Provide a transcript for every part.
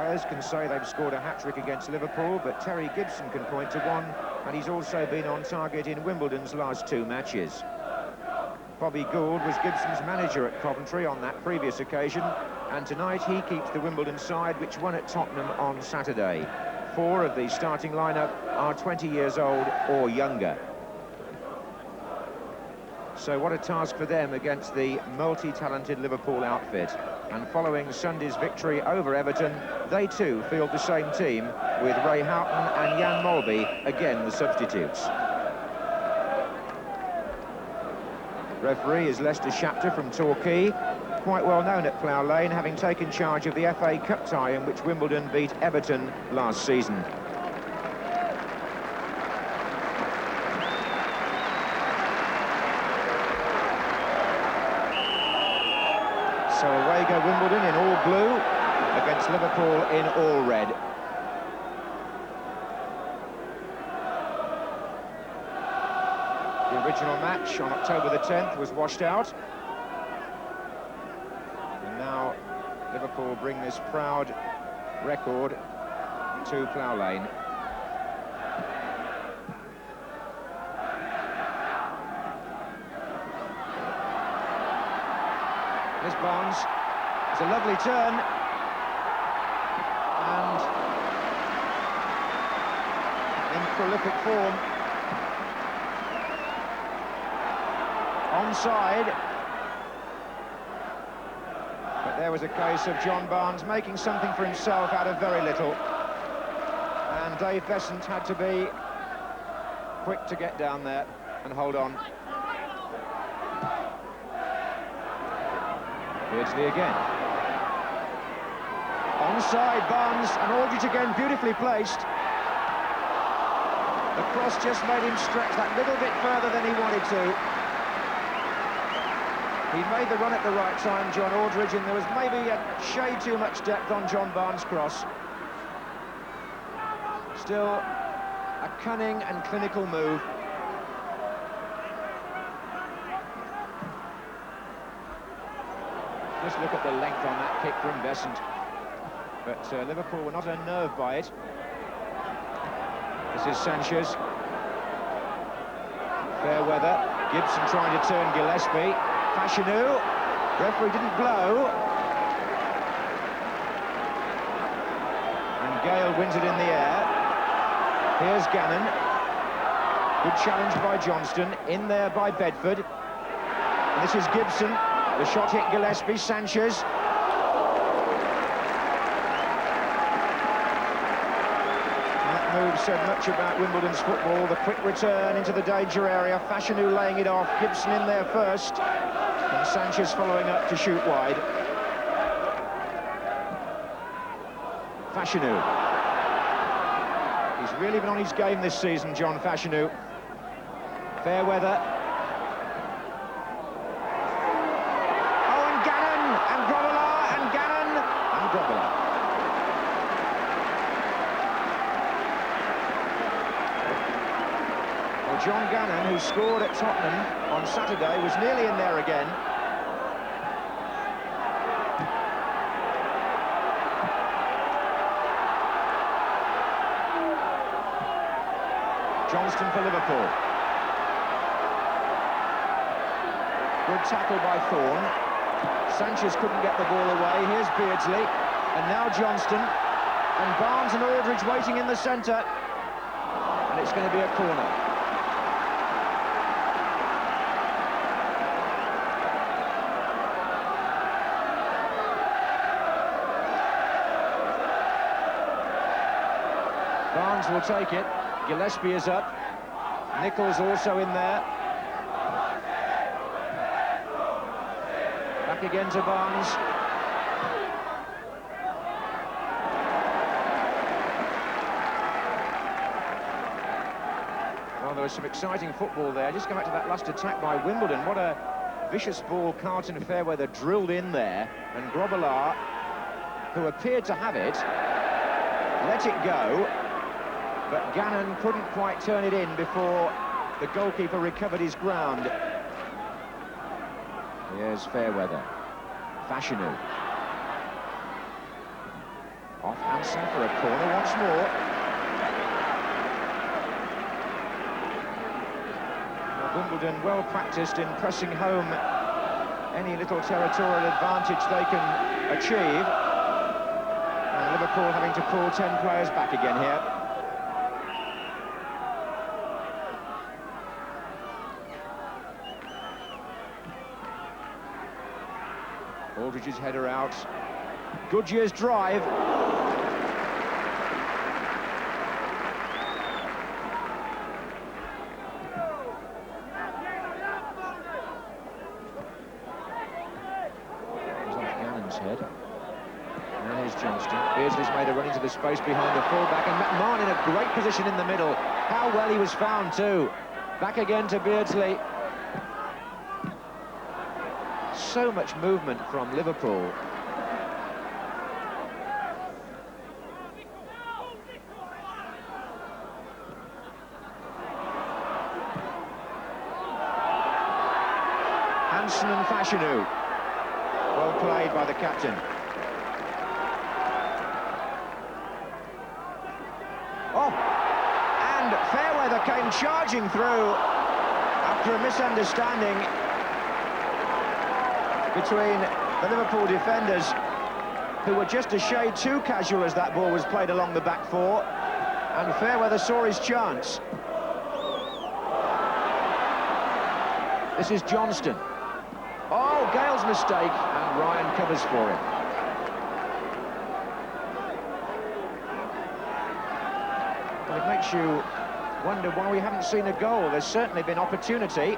players can say they've scored a hat-trick against Liverpool, but Terry Gibson can point to one, and he's also been on target in Wimbledon's last 2 matches. Bobby Gould was Gibson's manager at Coventry on that previous occasion, and tonight he keeps the Wimbledon side, which won at Tottenham on Saturday. 4 of the starting lineup are 20 years old or younger. So what a task for them against the multi-talented Liverpool outfit. And following Sunday's victory over Everton, they too field the same team, with Ray Houghton and Jan Molby again the substitutes. Referee is Lester Shapter from Torquay, quite well known at Plough Lane, having taken charge of the FA Cup tie in which Wimbledon beat Everton last season. So away go Wimbledon in all blue against Liverpool in all red. The original match on October the 10th was washed out. And now Liverpool bring this proud record to Plough Lane. Here's Barnes. It's a lovely turn. And in prolific form. Onside. But there was a case of John Barnes making something for himself out of very little. And Dave Besant had to be quick to get down there and hold on. Beardsley again. Onside, Barnes, and Aldridge again, beautifully placed. The cross just made him stretch that little bit further than he wanted to. He made the run at the right time, John Aldridge, and there was maybe a shade too much depth on John Barnes' cross. Still, a cunning and clinical move. Just look at the length on that kick from Besant. But Liverpool were not unnerved by it. This is Sanchez. Fair weather. Gibson trying to turn Gillespie. Fashanu. Referee didn't blow. And Gale wins it in the air. Here's Gannon. Good challenge by Johnston. In there by Bedford. And this is Gibson. The shot hit Gillespie. Sanchez. That move said much about Wimbledon's football. The quick return into the danger area. Fashanu laying it off. Gibson in there first. And Sanchez following up to shoot wide. Fashanu. He's really been on his game this season, John Fashanu. Fair weather. John Gannon, who scored at Tottenham on Saturday, was nearly in there again. Johnston for Liverpool. Good tackle by Thorne. Sanchez couldn't get the ball away. Here's Beardsley. And now Johnston. And Barnes and Aldridge waiting in the centre. And it's going to be a corner. Barnes will take it. Gillespie is up. Nichols also in there. Back again to Barnes. Well, there was some exciting football there. Just go back to that last attack by Wimbledon. What a vicious ball Carlton Fairweather drilled in there. And Grobbelaar, who appeared to have it, let it go. But Gannon couldn't quite turn it in before the goalkeeper recovered his ground. Here's Fairweather. Fashanu. Off Hansen for a corner once more. Now, Wimbledon well practiced in pressing home any little territorial advantage they can achieve. And Liverpool having to pull 10 players back again here. Aldridge's header out. Goodyear's drive. Head. And here's Johnston. Beardsley's made a run into the space behind the fullback, and McMahon in a great position in the middle. How well he was found too. Back again to Beardsley. So much movement from Liverpool. Hansen and Fashanu. Well played by the captain. Oh, and Fairweather came charging through after a misunderstanding between the Liverpool defenders, who were just a shade too casual as that ball was played along the back four, and Fairweather saw his chance. This is Johnston. Oh, Gale's mistake, and Ryan covers for him. Well, it makes you wonder why we haven't seen a goal. There's certainly been opportunity.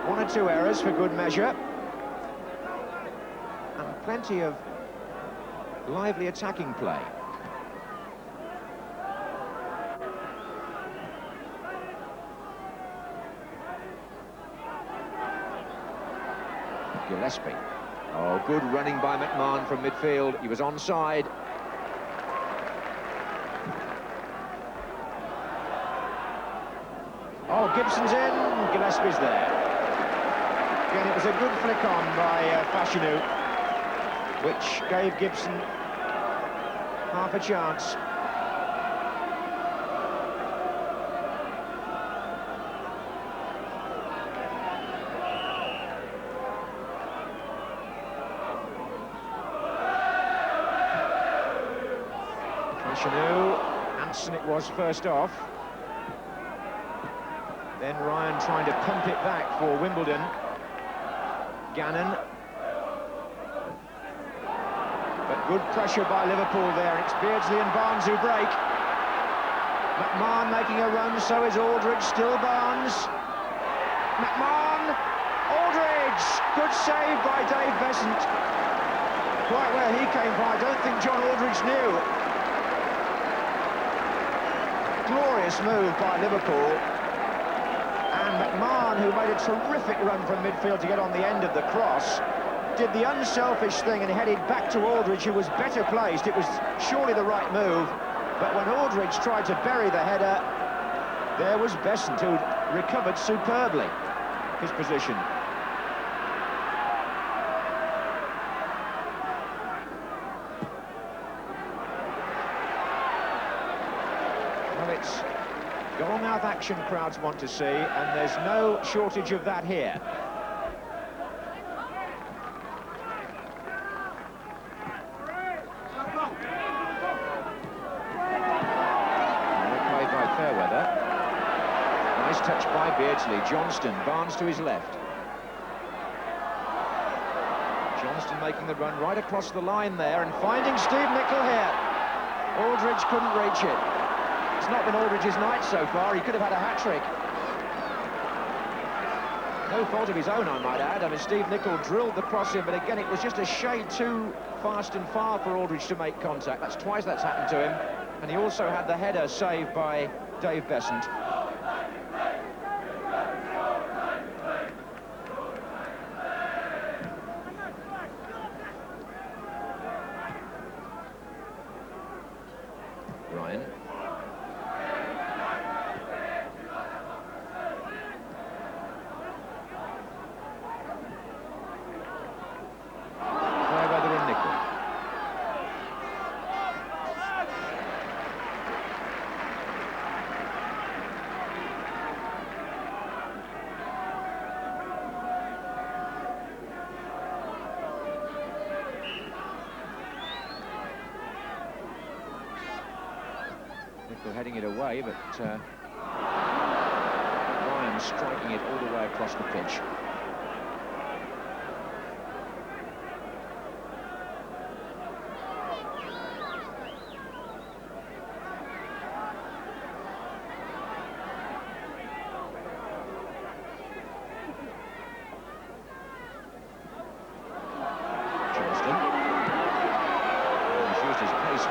One or two errors for good measure. And plenty of lively attacking play. Gillespie. Oh, good running by McMahon from midfield. He was onside. Oh, Gibson's in. Gillespie's there. Again, it was a good flick on by Fashanu, which gave Gibson half a chance. Hansen it was first off. Then Ryan trying to pump it back for Wimbledon. Gannon. But good pressure by Liverpool there. It's Beardsley and Barnes who break. McMahon making a run, so is Aldridge. Still Barnes. McMahon. Aldridge. Good save by Dave Besant. Quite where he came from, I don't think John Aldridge knew. Glorious move by Liverpool, and McMahon, who made a terrific run from midfield to get on the end of the cross, did the unselfish thing and headed back to Aldridge, who was better placed. It was surely the right move, but when Aldridge tried to bury the header, there was Besant, who recovered superbly his position. It's goal-mouth action crowds want to see, and there's no shortage of that here. Well played by Fairweather. Nice touch by Beardsley. Johnston, Barnes to his left. Johnston making the run right across the line there and finding Steve Nicol here. Aldridge couldn't reach it. It's not been Aldridge's night so far. He could have had a hat-trick. No fault of his own, I might add. I mean, Steve Nicol drilled the cross in, but again, it was just a shade too fast and far for Aldridge to make contact. That's twice that's happened to him. And he also had the header saved by Dave Besant. Ryan. Nicol heading it away, but Ryan striking it all the way across the pitch.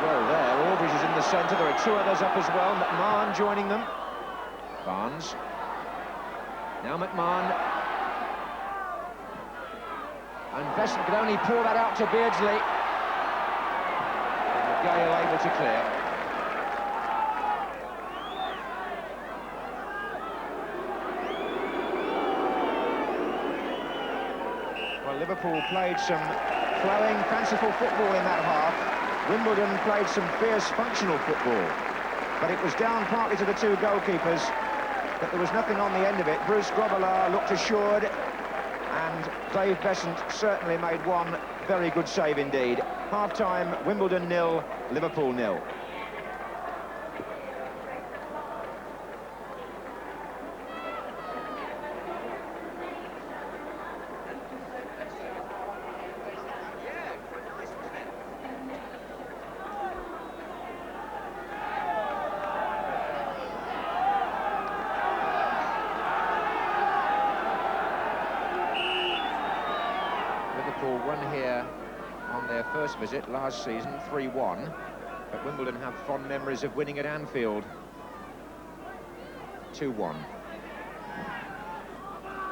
Well there, Aldridge is in the centre, there are two others up as well, McMahon joining them. Barnes. Now McMahon. And Besson could only pour that out to Beardsley. And Gale able to clear. Well, Liverpool played some flowing, fanciful football in that half. Wimbledon played some fierce, functional football, but it was down partly to the two goalkeepers, but there was nothing on the end of it. Bruce Grobbelaar looked assured, and Dave Besant certainly made one very good save indeed. Half-time, Wimbledon 0, Liverpool 0. Liverpool won here on their first visit last season, 3-1. But Wimbledon have fond memories of winning at Anfield, 2-1.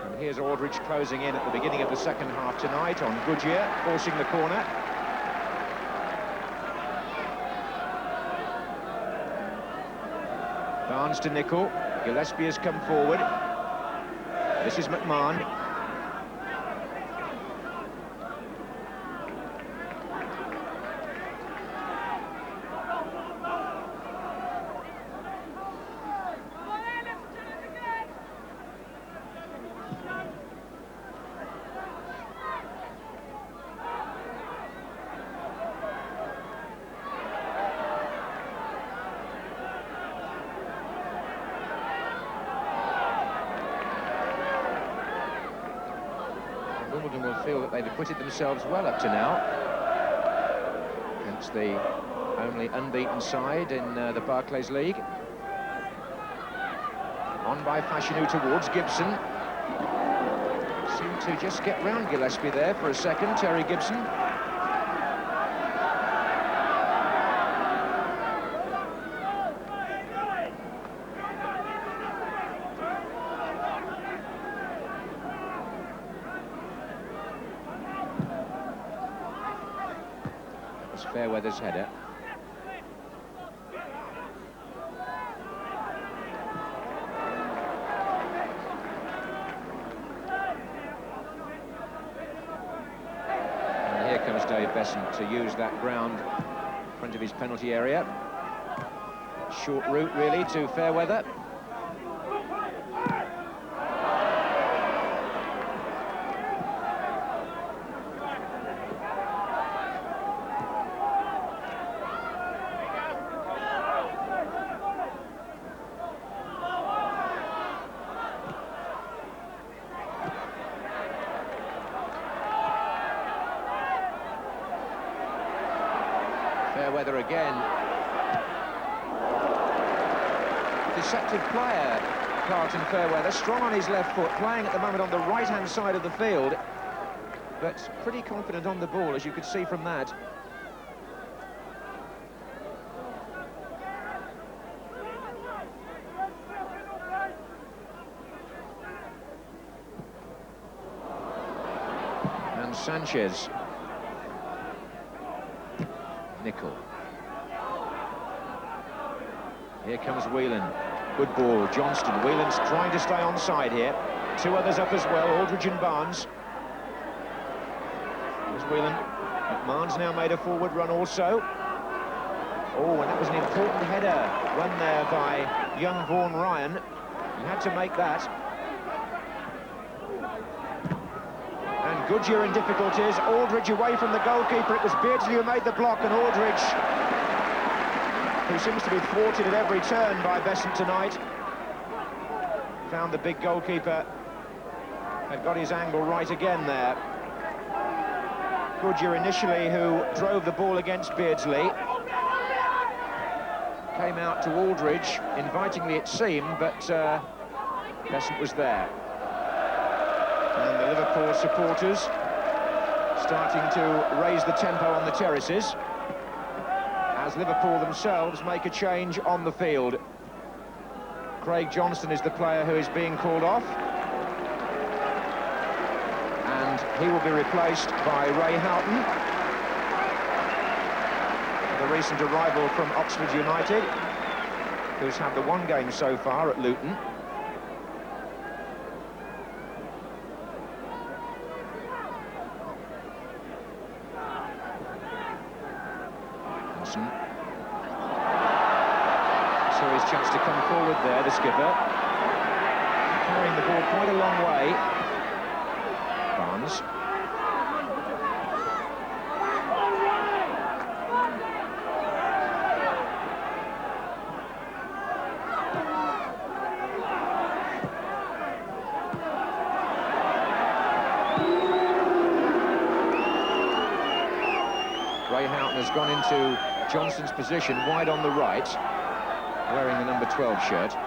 And here's Aldridge closing in at the beginning of the second half tonight on Goodyear, forcing the corner. Barnes to Nicol. Gillespie has come forward. This is McMahon. Wimbledon will feel that they've acquitted themselves well up to now against the only unbeaten side in the Barclays League. On by Fashanu towards Gibson. Seemed to just get round Gillespie there for a second, Terry Gibson. Fairweather's header. And here comes Dave Besant to use that ground in front of his penalty area. Short route really to Fairweather. Fairweather again. Deceptive player, Carlton Fairweather, strong on his left foot, playing at the moment on the right-hand side of the field, but pretty confident on the ball, as you could see from that. And Sanchez. Nicol. Here comes Whelan. Good ball, Johnston. Whelan's trying to stay onside here. Two others up as well, Aldridge and Barnes. Here's Whelan. McMahon's now made a forward run also. Oh, and that was an important header run there by young Vaughan Ryan. He had to make that. And Goodyear in difficulties. Aldridge away from the goalkeeper. It was Beardsley who made the block, and Aldridge, who who seems to be thwarted at every turn by Besant tonight. Found the big goalkeeper had got his angle right again there. Goodyear initially, who drove the ball against Beardsley, came out to Aldridge, invitingly it seemed, but Besant was there. And the Liverpool supporters starting to raise the tempo on the terraces as Liverpool themselves make a change on the field. Craig Johnston is the player who is being called off, and he will be replaced by Ray Houghton, the recent arrival from Oxford United, who's had the one game so far at Luton. So his chance to come forward there, the skipper. Carrying the ball quite a long way. Barnes. Ray Houghton has gone into Johnston's position, wide on the right, wearing the number 12 shirt. I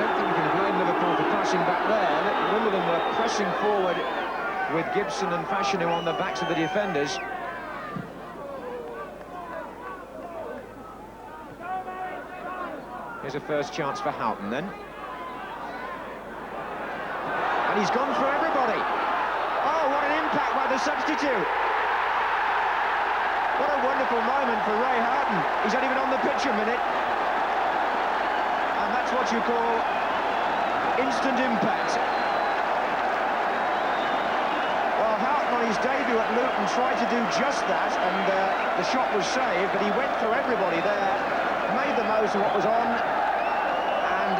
don't think you can blame Liverpool for passing back there. Wimbledon were pressing forward with Gibson and Fashanu on the backs of the defenders. Here's a first chance for Houghton then. And he's gone for everybody. Oh, what an impact by the substitute. What a wonderful moment for Ray Houghton. He's not even on the pitch a minute. And that's what you call instant impact. Well, Houghton on his debut at Luton tried to do just that, and the shot was saved, but he went through everybody there, made the most of what was on, and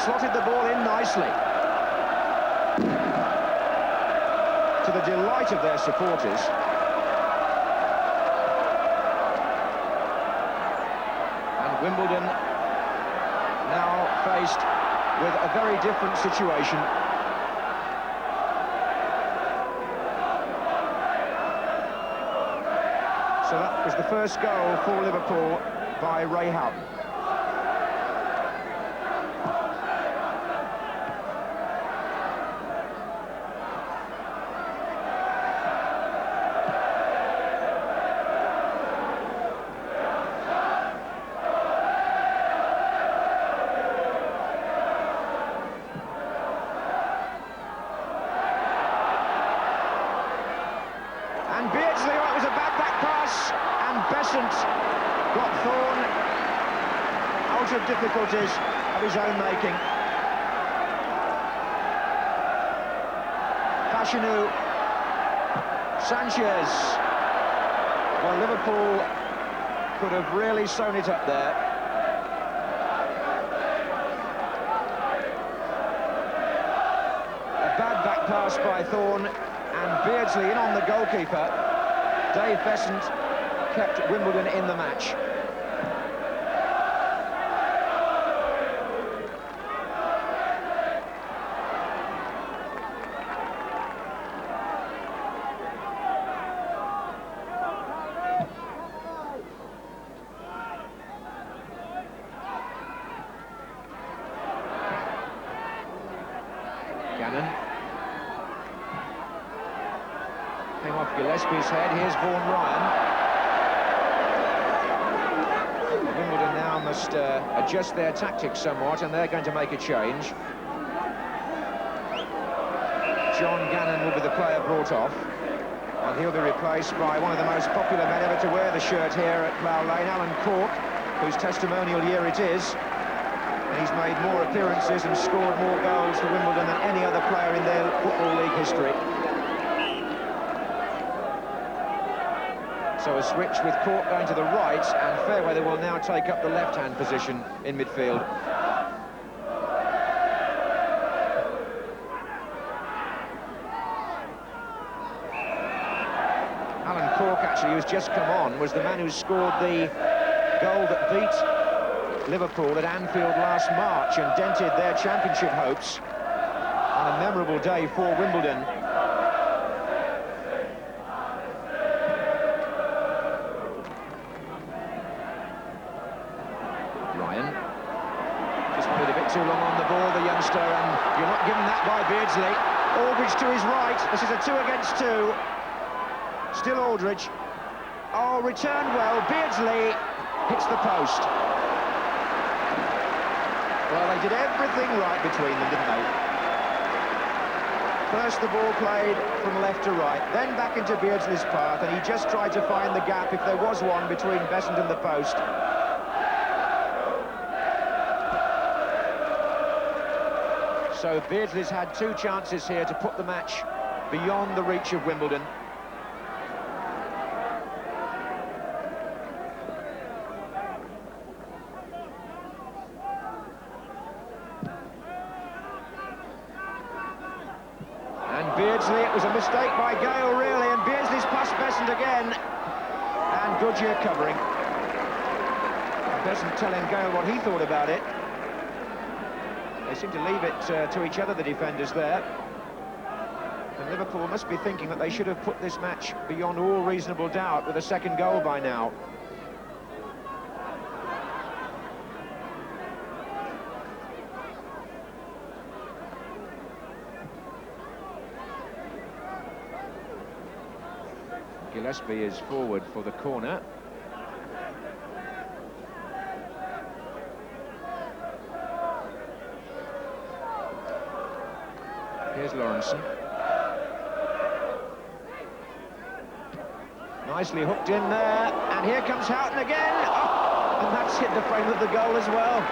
slotted the ball in nicely. To the delight of their supporters. And Wimbledon now faced with a very different situation. So that was the first goal for Liverpool by Ray Houghton. And Beardsley, oh, it was a bad back pass, and Besant got Thorne out of difficulties of his own making. Fashanu, Sanchez. Well, Liverpool could have really sewn it up there. A bad back pass by Thorne, and Beardsley in on the goalkeeper. Dave Besant kept Wimbledon in the match. Gannon. Came off Gillespie's head. Here's Vaughan Ryan. Wimbledon now must adjust their tactics somewhat, and they're going to make a change. John Gannon will be the player brought off, and he'll be replaced by one of the most popular men ever to wear the shirt here at Plough Lane, Alan Cork, whose testimonial year it is. And he's made more appearances and scored more goals for Wimbledon than any other player in their Football League history. So So a switch with Cork going to the right, and Fairweather will now take up the left-hand position in midfield. Alan Cork, actually, who's just come on, was the man who scored the goal that beat Liverpool at Anfield last March and dented their championship hopes on a memorable day for Wimbledon. Ryan just played a bit too long on the ball, the youngster, and you're not given that by Beardsley. Aldridge to his right. This is a 2 against 2. Still Aldridge. Oh, returned well. Beardsley hits the post. Well, they did everything right between them, didn't they? First the ball played from left to right, then back into Beardsley's path, and he just tried to find the gap, if there was one, between Besant and the post. So Beardsley's had 2 chances here to put the match beyond the reach of Wimbledon. And Beardsley, it was a mistake by Gale, really, and Beardsley's past Besant again. And Goodyear covering. Besant telling Gale what he thought about it. They seem to leave it to each other, the defenders there. And Liverpool must be thinking that they should have put this match beyond all reasonable doubt with a second goal by now. Gillespie is forward for the corner. Here's Lawrenson. Nicely hooked in there, and here comes Houghton again. Oh, and that's hit the frame of the goal as well.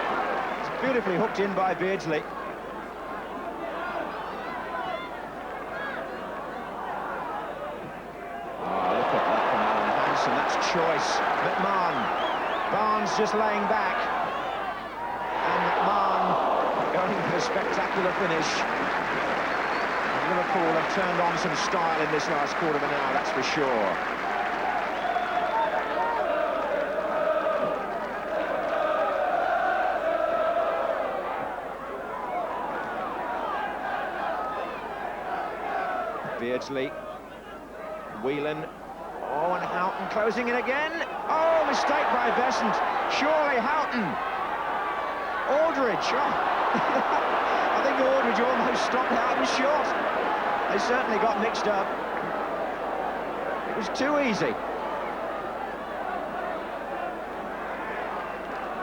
It's beautifully hooked in by Beardsley. Oh, look at that from Alan Hansen. That's choice. McMahon. Barnes just laying back. And McMahon going for a spectacular finish. Liverpool have turned on some style in this last quarter of an hour, that's for sure. Beardsley, Whelan, oh, and Houghton closing in again. Oh, mistake by Besant. Surely Houghton. Aldridge, oh. I think Aldridge almost stopped Houghton's shot. They certainly got mixed up. It was too easy.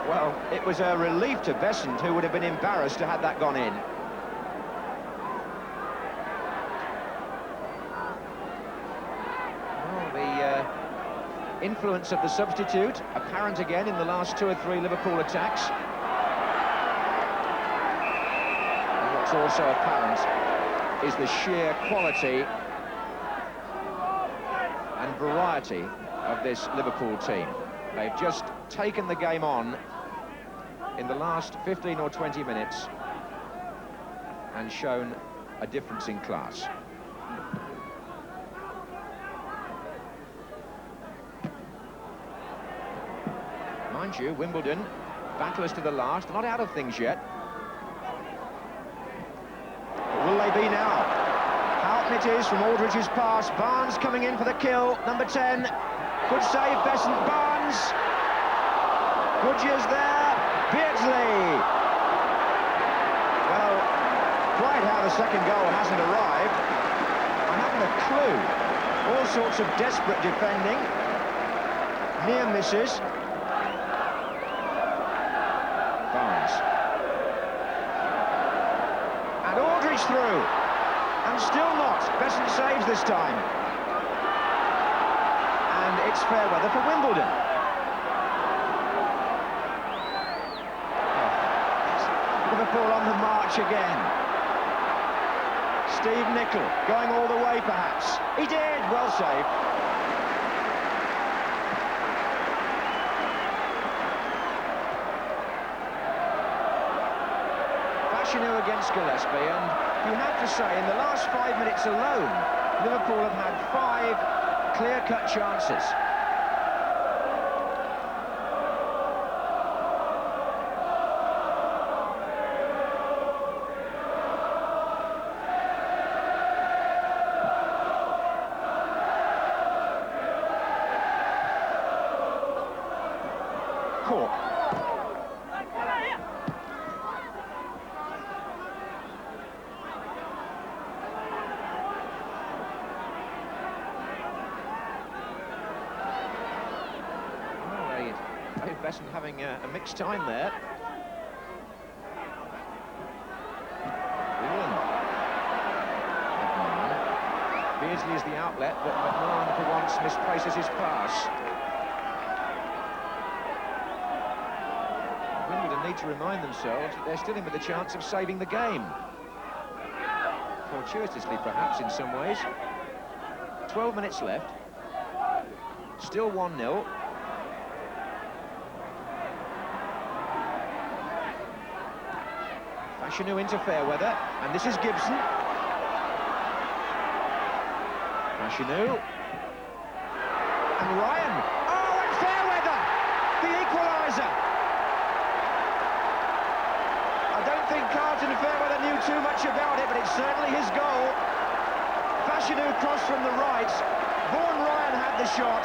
Well, it was a relief to Besant, who would have been embarrassed to have that gone in. Well, the influence of the substitute apparent again in the last 2 or 3 Liverpool attacks. And what's also apparent is the sheer quality and variety of this Liverpool team. They've just taken the game on in the last 15 or 20 minutes and shown a difference in class. Mind you, Wimbledon, battlers to the last, not out of things yet. Will they be now? Houghton it is from Aldridge's pass. Barnes coming in for the kill. Number 10. Good save, Besant. Barnes. Goodyear's there. Beardsley. Well, quite how the second goal hasn't arrived, I haven't a clue. All sorts of desperate defending. Near misses. Barnes. Through, and still not. Besant saves this time, and it's fair weather for Wimbledon. Liverpool on the march again. Steve Nicol going all the way, perhaps. He did. Well saved. Fashanu against Gillespie, and you have to say, in the last 5 minutes alone, Liverpool have had 5 clear-cut chances. Caught. Dave Besson having a mixed time there. Beardsley is the outlet, but McMahon for once misplaces his pass. Wimbledon need to remind themselves that they're still in with a chance of saving the game. Fortuitously, perhaps, in some ways. 12 minutes left. Still 1-0. Fashanu into Fairweather, and this is Gibson. Fashanu. And Ryan. Oh, and Fairweather! The equaliser! I don't think Carlton Fairweather knew too much about it, but it's certainly his goal. Fashanu crossed from the right. Vaughan Ryan had the shot,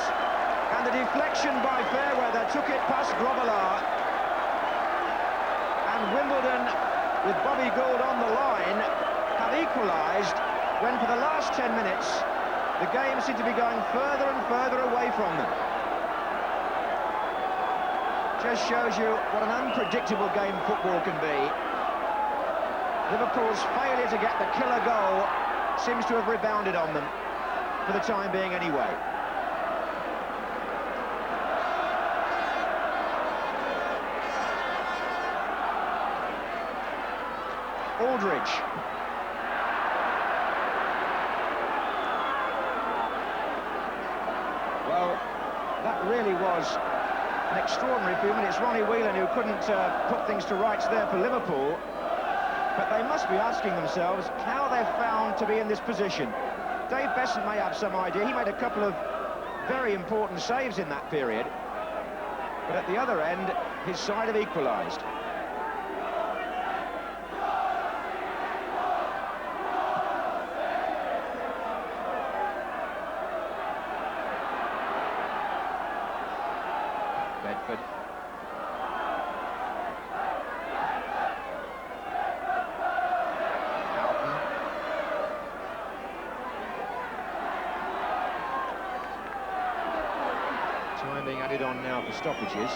and the deflection by Fairweather took it past Grobbelaar. And Wimbledon, with Bobby Gould on the line, have equalised when for the last 10 minutes the game seemed to be going further and further away from them. Just shows you what an unpredictable game football can be. Liverpool's failure to get the killer goal seems to have rebounded on them, for the time being anyway. Aldridge. Well, that really was an extraordinary few minutes. Ronnie Whelan, who couldn't put things to rights there for Liverpool, but they must be asking themselves how they're found to be in this position. Dave Besson may have some idea. He made a couple of very important saves in that period, but at the other end, his side have equalised. Bedford. Houghton. Time being added on now for stoppages.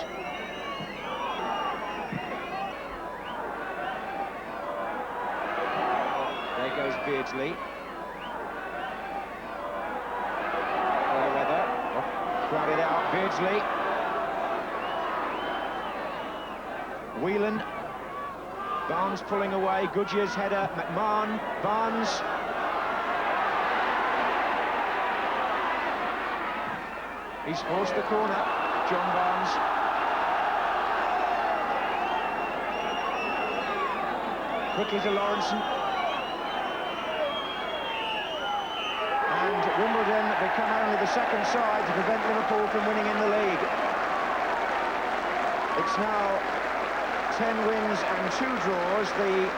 There goes Beardsley. Fairweather. Crowded out, Beardsley. Whelan. Barnes pulling away. Goodyear's header. McMahon. Barnes. He's forced the corner. John Barnes. Quickly to Lawrenson. And Wimbledon become only the second side to prevent Liverpool from winning in the league. It's now 10 wins and 2 draws. The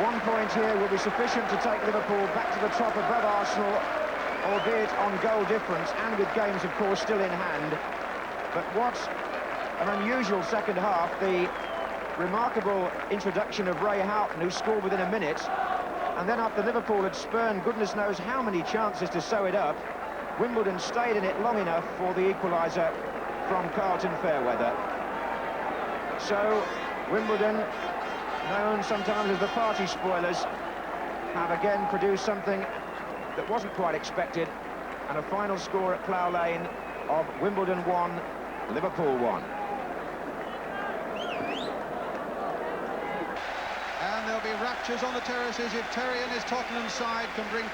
1 point here will be sufficient to take Liverpool back to the top above Arsenal, albeit on goal difference and with games, of course, still in hand. But what an unusual second half. The remarkable introduction of Ray Houghton, who scored within a minute, and then after Liverpool had spurned goodness knows how many chances to sew it up, Wimbledon stayed in it long enough for the equaliser from Carlton Fairweather. So Wimbledon, known sometimes as the party spoilers, have again produced something that wasn't quite expected, and a final score at Plough Lane of Wimbledon 1, Liverpool 1. And there'll be raptures on the terraces if Terry and his Tottenham side can bring